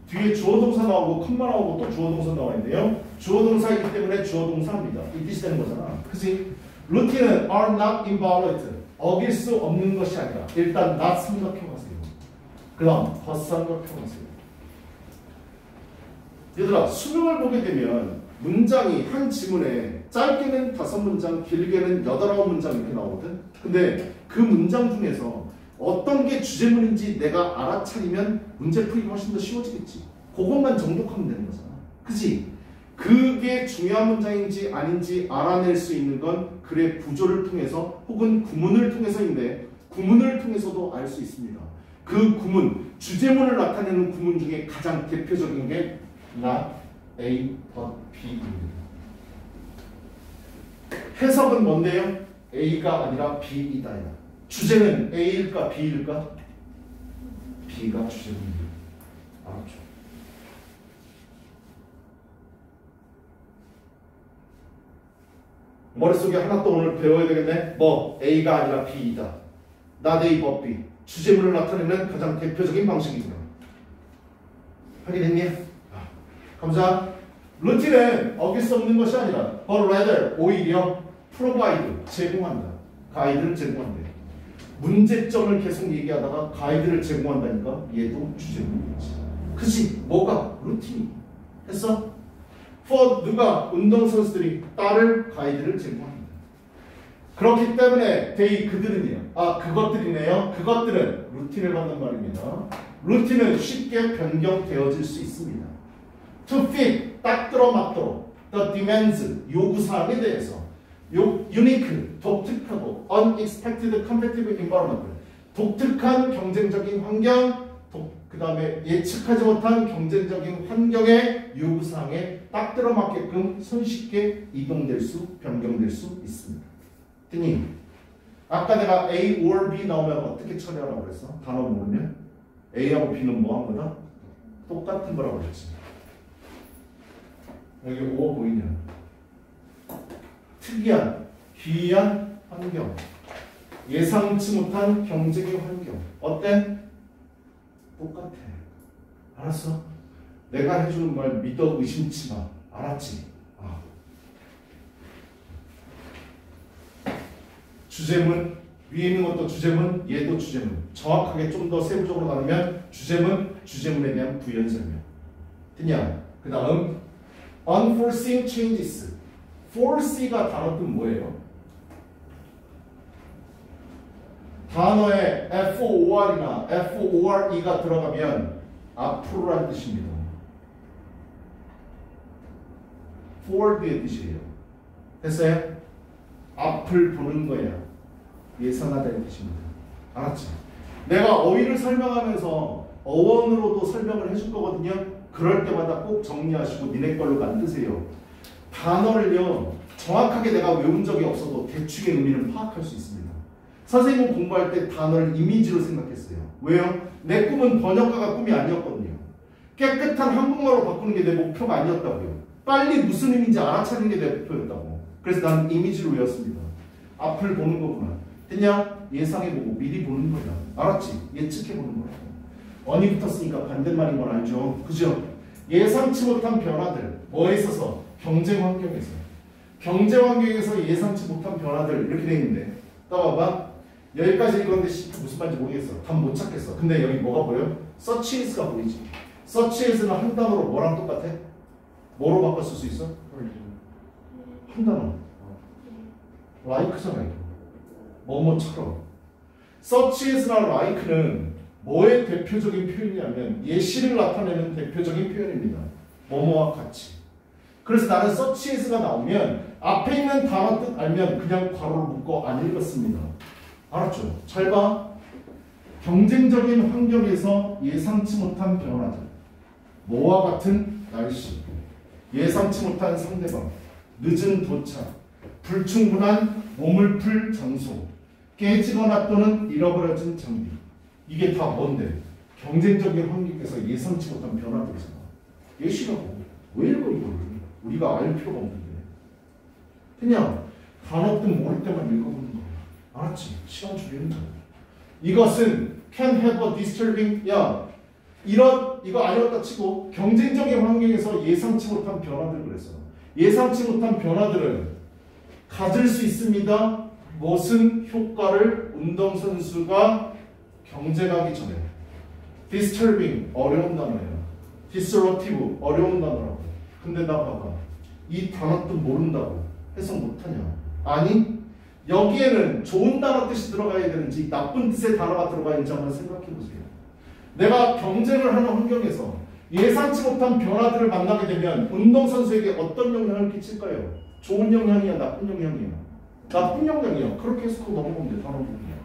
뒤에 주어 동사 나오고 컴마 나오고 또 주어 동사 나와 있는데요. 주어 동사이기 때문에 주어 동사입니다. 이 뜻이 되는 거잖아. 그치? 루틴은 are not invalid. 어길 수 없는 것이 아니라 일단 not 생각해보세요. 그 다음 but 생각해보세요. 얘들아 수능을 보게 되면 문장이 한 지문에 짧게는 5문장, 길게는 8, 9문장 이렇게 나오거든. 근데 그 문장 중에서 어떤 게 주제문인지 내가 알아차리면 문제 풀기가 훨씬 더 쉬워지겠지. 그것만 정독하면 되는 거잖아. 그치? 그게 중요한 문장인지 아닌지 알아낼 수 있는 건 글의 구조를 통해서 혹은 구문을 통해서인데 구문을 통해서도 알 수 있습니다. 그 구문, 주제문을 나타내는 구문 중에 가장 대표적인 게 not A but B입니다. 해석은 뭔데요? A가 아니라 B이다야. 주제는 A일까 B일까? B가 주제문입니다. 알았죠? 머릿속에 하나 또 오늘 배워야 되겠네. 뭐 A가 아니라 B이다. not A but B. 주제문을 나타내는 가장 대표적인 방식이구나. 확인했니? 감사. 루틴은 어길 수 없는 것이 아니라 but rather 오히려 provide 제공한다. 가이드를 제공한다. 문제점을 계속 얘기하다가 가이드를 제공한다니까 얘도 주제문이지. 그치? 뭐가? 루틴이. 했어? for 누가? 운동선수들이 따를 가이드를 제공합니다. 그렇기 때문에 they 그들은요. 그것들이네요. 그것들은 루틴을 받는 말입니다. 루틴은 쉽게 변경되어질 수 있습니다. to fit 딱 들어맞도록 the demands 요구사항에 대해서 unique 독특하고 unexpected competitive environment 독특한 경쟁적인 환경 그 다음에 예측하지 못한 경쟁적인 환경의 요구사항에 딱 들어맞게끔 손쉽게 이동될 수 변경될 수 있습니다. 됐니? 아까 내가 A or B 나오면 어떻게 처리하라고 그랬어? 단어 모르면 A하고 B는 뭐 한 거다? 똑같은 거라고 그랬지. 여기 O 보이냐? 특이한, 기이한 환경, 예상치 못한 경쟁의 환경. 어때? 똑같아. 알았어? 내가 해주는 말 믿어 의심치 마. 알았지? 주제문, 위에 있는 것도 주제문, 얘도 주제문. 정확하게 좀 더 세부적으로 나누면 주제문, 주제문에 대한 부연 설명. 됐냐? 그 다음 unforeseen changes. foresee가 단어 뜻 뭐예요? 단어에 FOR이나 FORE가 들어가면 앞으로란 뜻입니다. forward의 뜻이에요. 됐어요? 앞을 보는 거야. 예상하다는 뜻입니다. 알았지? 내가 어휘를 설명하면서 어원으로도 설명을 해줄 거거든요. 그럴 때마다 꼭 정리하시고 니네 걸로 만드세요. 단어를요 정확하게 내가 외운 적이 없어도 대충의 의미는 파악할 수 있습니다. 선생님은 공부할 때 단어를 이미지로 생각했어요. 왜요? 내 꿈은 번역가가 꿈이 아니었거든요. 깨끗한 한국말로 바꾸는 게 내 목표가 아니었다고요. 빨리 무슨 의미인지 알아차리는 게 내 목표였다고. 그래서 나는 이미지로 외웠습니다. 앞을 보는 거구나. 됐냐? 예상해보고 미리 보는 거야. 알았지? 예측해보는 거야. 언이 붙었으니까 반대말인 건 알죠? 그죠? 예상치 못한 변화들. 뭐에 있어서? 경쟁 환경에서. 경쟁 환경에서 예상치 못한 변화들 이렇게 돼 있는데 떠봐봐. 여기까지 읽었는데 무슨 말인지 모르겠어. 답 못 찾겠어. 근데 여기 뭐가 보여? such as가 보이지? such as는 한 단어로 뭐랑 똑같아? 뭐로 바꿔 쓸 수 있어? 한 단어. like잖아. 뭐뭐처럼. such as나 like는 뭐의 대표적인 표현이냐면 예시를 나타내는 대표적인 표현입니다. 뭐뭐와 같이. 그래서 나는 such as가 나오면 앞에 있는 단어 뜻 알면 그냥 괄호를 묶어 안 읽었습니다. 알았죠? 잘 봐. 경쟁적인 환경에서 예상치 못한 변화들. 뭐와 같은 날씨. 예상치 못한 상대방. 늦은 도착. 불충분한 몸을 풀 장소, 깨지거나 또는 잃어버려진 장비. 이게 다 뭔데? 경쟁적인 환경에서 예상치 못한 변화들이잖아. 예시라고. 왜 읽어 이거를? 우리가 알 필요가 없는데. 그냥 단어든 모를 때만 읽어보는 거야. 알았지? 시간 줄이는 거야. 이것은 can have a disturbing, 야 이거 아니었다 치고 경쟁적인 환경에서 예상치 못한 변화들 그래서 예상치 못한 변화들은 가질 수 있습니다. 무슨 효과를 운동선수가 경쟁하기 전에. disturbing 어려운 단어예요. disruptive 어려운 단어라고. 근데 나 봐봐. 이 단어 뜻 모른다고 해석 못하냐? 아니 여기에는 좋은 단어 뜻이 들어가야 되는지 나쁜 뜻의 단어가 들어가야 되는지 한번 생각해 보세요. 내가 경쟁을 하는 환경에서 예상치 못한 변화들을 만나게 되면 운동선수에게 어떤 영향을 끼칠까요? 좋은 영향이야? 나쁜 영향이야? 나쁜 영향이야. 그렇게 해석하고 넘어가면 돼. 단어 모르면.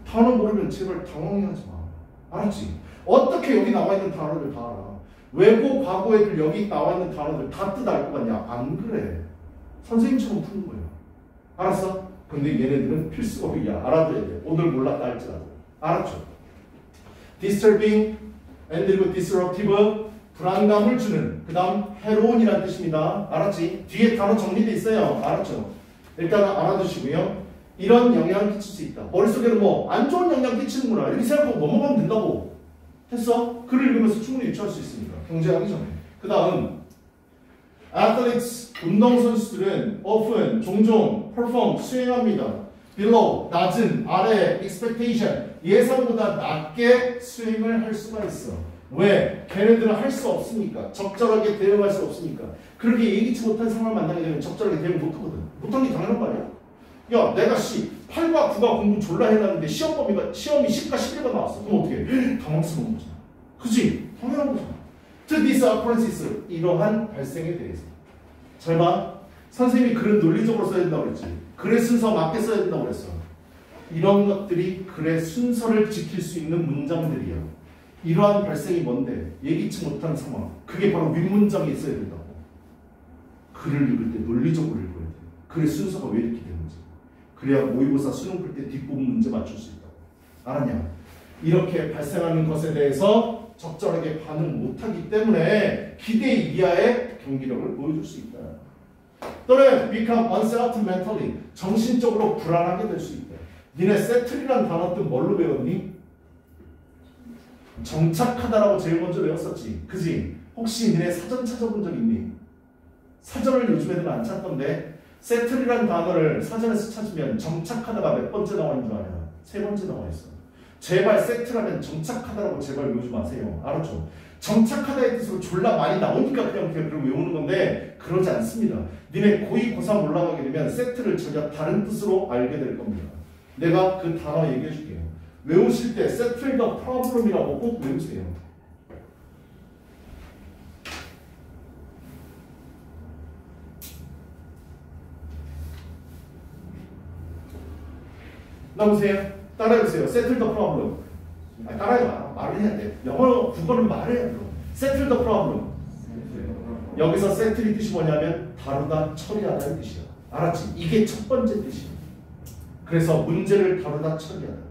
단어 모르면 제발 당황해하지 마. 알았지? 어떻게 여기 나와 있는 단어를 다 알아? 외고 과거 애들 여기 나와 있는 단어들 다 뜻 알 것 같냐? 안 그래. 선생님처럼 푸는 거예요. 알았어? 근데 얘네들은 필수법이야. 알아둬야 돼. 오늘 몰랐다 할지라도. 알았죠? disturbing and 그리고 disruptive 불안감을 주는. 그 다음 해로운이라는 뜻입니다. 알았지? 뒤에 단어 정리돼 있어요. 알았죠? 일단 알아두시고요. 이런 영향을 끼칠 수 있다. 머릿속에는 뭐 안 좋은 영향 끼치는구나 이렇게 생각하고 넘어가면 된다고. 됐어? 글을 읽으면서 충분히 유추할 수 있으니까. 경제하기 전에. 그 다음 athletes 운동선수들은 often 종종 perform 수행합니다. below 낮은 아래 expectation 예상보다 낮게 수행을 할 수가 있어. 왜? 걔네들은 할 수 없으니까. 적절하게 대응할 수 없으니까. 그렇게 예기치 못한 상황을 만나게 되면 적절하게 대응 못하거든. 못한 게 당연한 거 아니야? 야 내가 8과 9가 공부 졸라 해놨는데 시험이 10과 11가 나왔어. 그럼 어떻게 해? 당황스러운 거잖아. 그치? 당연한 거잖아. To this occurrences 이러한 발생에 대해서. 잘 봐. 선생님이 글은 논리적으로 써야 된다고 그랬지. 글의 순서 맞게 써야 된다고 그랬어. 이런 것들이 글의 순서를 지킬 수 있는 문장들이야. 이러한 발생이 뭔데? 예기치 못한 상황. 그게 바로 윗문장에 있어야 된다고. 글을 읽을 때 논리적으로 읽어야 돼. 글의 순서가 왜 이렇게 되는지. 그래야 모의고사 수능 풀 때 뒷부분 문제 맞출 수 있다고. 알았냐? 이렇게 발생하는 것에 대해서 적절하게 반응 못하기 때문에 기대 이하의 경기력을 보여줄 수 있다. 또는 become uncertain mentally 정신적으로 불안하게 될 수 있다. 니네 settle이라는 단어 뜻 뭘로 배웠니? 정착하다라고 제일 먼저 배웠었지. 그지? 혹시 니네 사전 찾아본 적 있니? 사전을 요즘 애들은 안 찾던데 settle이라는 단어를 사전에서 찾으면 정착하다가 몇 번째 나와 있는 줄 아냐? 3번째 나와 있어. 제발 세트라면 정착하다라고 제발 외우지 마세요. 알았죠? 정착하다의 뜻으로 졸라 많이 나오니까 그냥 외우는 건데 그러지 않습니다. 니네 고2, 고3 올라가게 되면 세트를 전혀 다른 뜻으로 알게 될 겁니다. 내가 그 단어 얘기해 줄게요. 외우실 때 settle the problem이라고 꼭 외우세요. 나오세요. 따라해보세요. settle the problem. 따라해봐. 말을 해야 돼. 영어, 국어는 말해야 돼. settle the problem. 여기서 settle이 뜻이 뭐냐면 다루다, 처리하다의 뜻이야. 알았지? 이게 첫 번째 뜻이야. 그래서 문제를 다루다, 처리하다.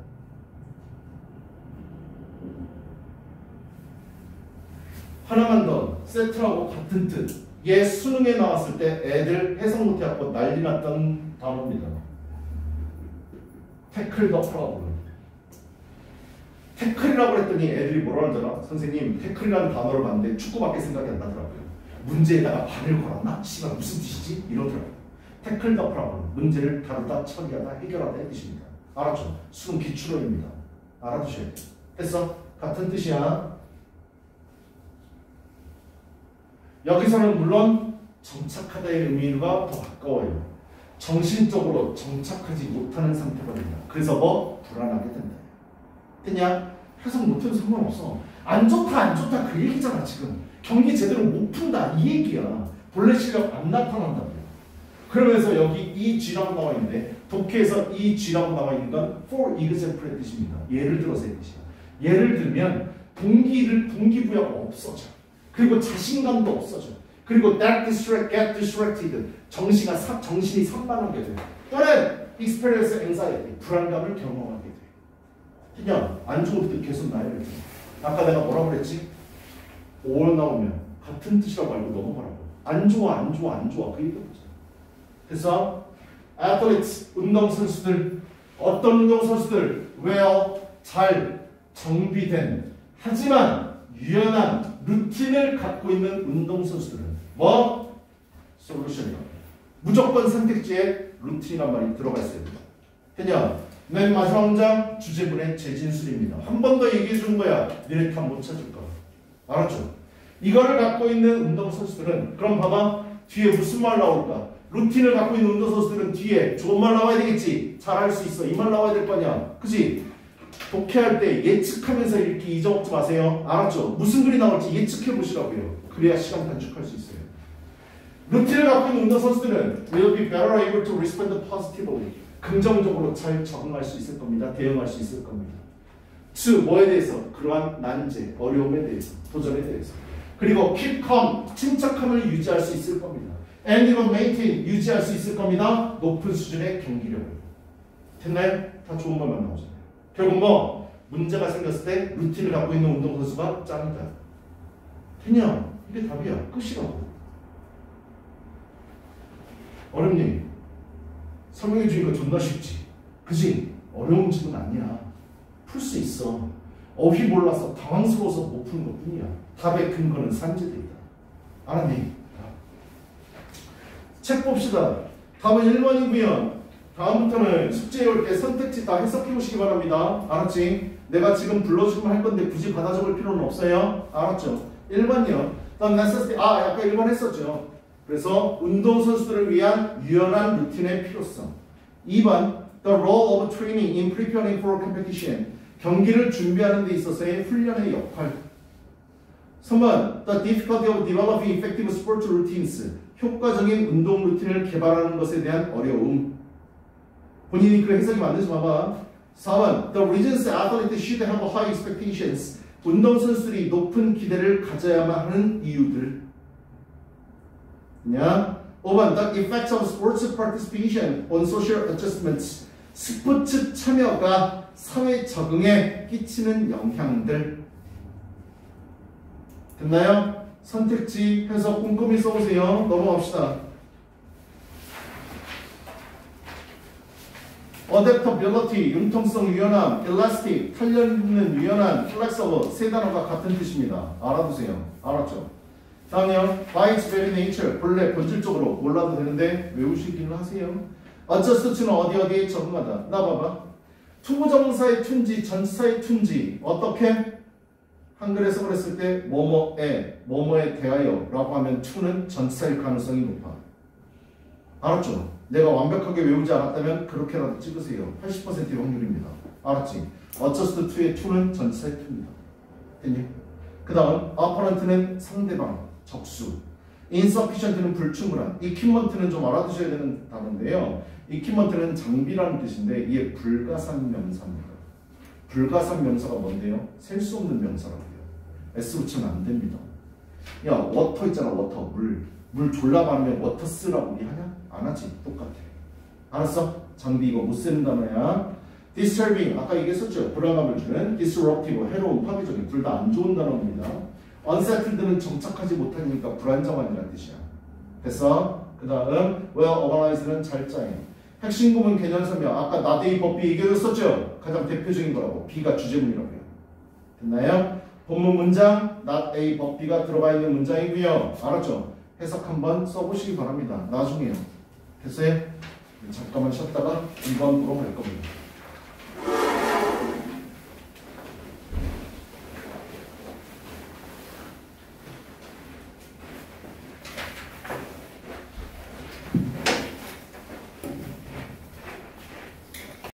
하나만 더. settle하고 같은 뜻. 얘 수능에 나왔을 때 애들 해석 못해갖고 난리 났던 단어입니다. tackle the problem. 태클이라고 그랬더니 애들이 뭐라 하더라? 선생님 태클이라는 단어를 봤는데 축구밖에 생각이 안 나더라고요. 문제에다가 발을 걸었나? 씨발 무슨 뜻이지? 이러더라고요. 태클 더 프로블럼 문제를 다루다 처리하다 해결하다의 뜻입니다. 알았죠? 수능 기출어입니다. 알아두셔야 돼요. 됐어? 같은 뜻이야. 여기서는 물론 정착하다의 의미가 더 가까워요. 정신적으로 정착하지 못하는 상태가 된다. 그래서 뭐? 불안하게 된다. 됐냐? 해석 못해도 상관없어. 안 좋다 그 얘기잖아. 지금 경기 제대로 못 푼다 이 얘기야. 본래 실력 안 나타난다고요. 그러면서 여기 이 G라고 나와 있는데 독해에서 이 G라고 나와 있는 건 for example의 뜻입니다. 예를 들어서의 뜻이야. 예를 들면 동기부여가 없어져. 그리고 자신감도 없어져. 그리고 get distracted 정신이 산만하게 돼. 또는 experience anxiety, 불안감을 경험하게 돼. 그냥 안 좋은 뜻 계속 나요. 이렇게. 아까 내가 뭐라고 그랬지? all 나오면 같은 뜻이라고 알고 넘어가라고. 안 좋아, 안 좋아, 안 좋아. 그 얘기거든. 그래서 athletes, 운동선수들, 어떤 운동선수들? well, 잘 정비된 하지만 유연한 루틴을 갖고 있는 운동선수들은 뭐? 솔루션이다. 무조건 선택지에 루틴이란 말이 들어가 있어야 된다. 그냥 맨 마지막 문장 주제문의 재진술입니다. 한 번 더 얘기해 주는 거야. 니네 다 못 찾을 거야. 알았죠? 이거를 갖고 있는 운동선수들은 그럼 봐봐. 뒤에 무슨 말 나올까? 루틴을 갖고 있는 운동선수들은 뒤에 좋은 말 나와야 되겠지. 잘할 수 있어. 이 말 나와야 될 거 아니야. 그치? 독해할 때 예측하면서 이렇게 잊어먹지 마세요. 알았죠? 무슨 글이 나올지 예측해 보시라고요. 그래야 시간 단축할 수 있어요. 루틴을 갖고 있는 운동선수들은 will be better able to respond positively. 긍정적으로 잘 적응할 수 있을 겁니다. 대응할 수 있을 겁니다. to 뭐에 대해서? 그러한 난제, 어려움에 대해서, 도전에 대해서. 그리고 keep calm, 침착함을 유지할 수 있을 겁니다. and even maintain, 유지할 수 있을 겁니다. 높은 수준의 경기력을. 됐나요? 다 좋은 말만 나오잖아요. 결국 뭐 문제가 생겼을 때 루틴을 갖고 있는 운동선수가 짱이다. 그냥 이게 답이야. 끝이라고. 어렵니? 설명해 주니까 존나 쉽지. 그지? 어려운 질문 아니야. 풀 수 있어. 어휘 몰라서 당황스러워서 못 푸는 것 뿐이야. 답의 근거는 산재돼 있다. 알았니? 책 봅시다. 답은 1번이고요. 다음부터는 숙제에 올 때 선택지 다 해석해 보시기 바랍니다. 알았지? 내가 지금 불러주면 할 건데 굳이 받아 적을 필요는 없어요. 알았죠? 1번이요. 다음 necessity. 아까 1번 했었죠. 그래서 운동선수들을 위한 유연한 루틴의 필요성. 2번 the role of training in preparing for competition. 경기를 준비하는 데 있어서의 훈련의 역할. 3번 the difficulty of developing effective sports routines. 효과적인 운동 루틴을 개발하는 것에 대한 어려움. 본인이 그 해석이 맞는지 봐봐. 4번 the reasons athletes should have high expectations. 운동선수들이 높은 기대를 가져야만 하는 이유들. 5번 the effects of sports participation on social adjustments. 스포츠 참여가 사회 적응에 끼치는 영향들. 됐나요? 선택지 해석 꼼꼼히 써보세요. 넘어갑시다. adaptability, 융통성, 유연함, elastic, 탄력 있는 유연한, flexible, 세 단어가 같은 뜻입니다. 알아두세요. 알았죠? 다음요. by its very nature, 본래 본질적으로 몰라도 되는데 외우시기는 하세요. adjust to는 어디에 적응하다. 나 봐봐. 투부정사의 툰지, 전치사의 툰지 어떻게? 한글 해석을 했을 때 뭐뭐에 대하여 라고 하면 to는 전치사일 가능성이 높아. 알았죠? 내가 완벽하게 외우지 않았다면 그렇게라도 찍으세요. 80%의 확률입니다. 알았지? adjust to의 to는 전치사의 to입니다. 됐니? 그 다음 apparent는 상대방, 적수. insufficient는 불충분한. equipment는 좀 알아두셔야 되는 단어인데요. equipment는 장비라는 뜻인데 이게 불가산 명사입니다. 불가산 명사가 뭔데요? 셀 수 없는 명사라고요. S 붙이면 안 됩니다. 야, 워터 있잖아. 워터, 물 졸라 많으면 워터스라고 우리 하냐? 안 하지. 똑같아. 알았어? 장비 이거 못 쓰는 단어야. disturbing, 아까 얘기했었죠. 불안감을 주는. disruptive, 해로운, 파괴적인. 둘 다 안 좋은 단어입니다. unsettled는 정착하지 못하니까 불안정한이라는 뜻이야. 됐어? 그 다음 well organized는 잘 짜인. 핵심 구문 개념 설명. 아까 not a 법비 얘기했었죠. 가장 대표적인 거라고. B가 주제문이라고요. 됐나요? 본문 문장 not a 법비가 들어가 있는 문장이고요. 알았죠? 해석 한번 써보시기 바랍니다. 나중에요. 됐어요? 잠깐만 쉬었다가 2번 보러 갈 겁니다.